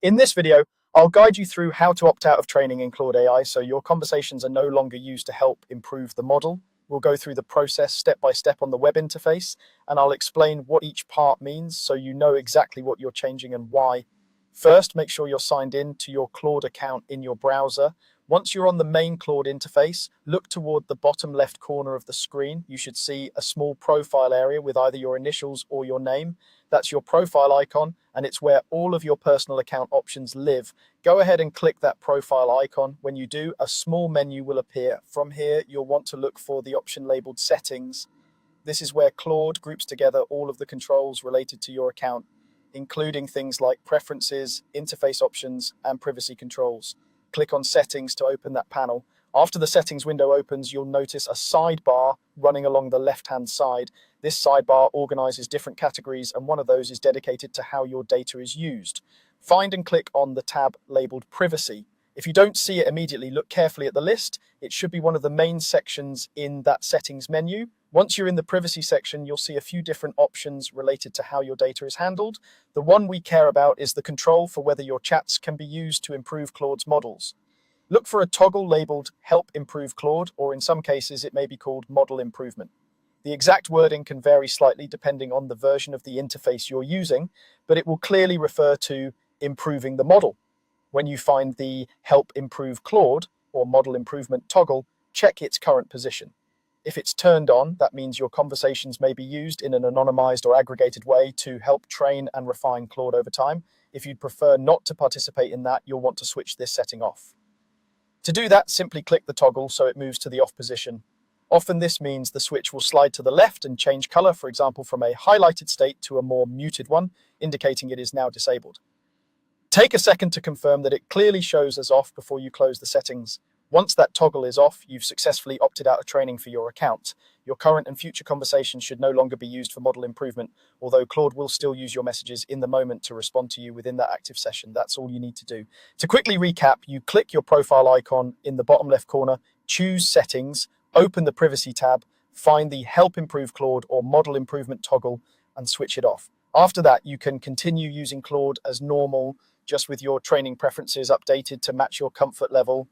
In this video, I'll guide you through how to opt out of training in Claude AI so your conversations are no longer used to help improve the model. We'll go through the process step by step on the web interface, and I'll explain what each part means so you know exactly what you're changing and why. First, make sure you're signed in to your Claude account in your browser. Once you're on the main Claude interface, look toward the bottom left corner of the screen. You should see a small profile area with either your initials or your name. That's your profile icon, and it's where all of your personal account options live. Go ahead and click that profile icon. When you do, a small menu will appear. From here, you'll want to look for the option labeled Settings. This is where Claude groups together all of the controls related to your account, including things like preferences, interface options, and privacy controls. Click on Settings to open that panel. After the settings window opens, you'll notice a sidebar running along the left-hand side. This sidebar organizes different categories, and one of those is dedicated to how your data is used. Find and click on the tab labeled Privacy. If you don't see it immediately, look carefully at the list. It should be one of the main sections in that settings menu. Once you're in the privacy section, you'll see a few different options related to how your data is handled. The one we care about is the control for whether your chats can be used to improve Claude's models. Look for a toggle labeled Help Improve Claude, or in some cases it may be called Model Improvement. The exact wording can vary slightly depending on the version of the interface you're using, but it will clearly refer to improving the model. When you find the Help Improve Claude or Model Improvement toggle, check its current position. If it's turned on, that means your conversations may be used in an anonymized or aggregated way to help train and refine Claude over time. If you'd prefer not to participate in that, you'll want to switch this setting off. To do that, simply click the toggle so it moves to the off position. Often this means the switch will slide to the left and change color, for example, from a highlighted state to a more muted one, indicating it is now disabled. Take a second to confirm that it clearly shows as off before you close the settings. Once that toggle is off, you've successfully opted out of training for your account. Your current and future conversations should no longer be used for model improvement, although Claude will still use your messages in the moment to respond to you within that active session. That's all you need to do. To quickly recap, you click your profile icon in the bottom left corner, choose Settings, open the Privacy tab, find the Help Improve Claude or Model Improvement toggle, and switch it off. After that, you can continue using Claude as normal, just with your training preferences updated to match your comfort level.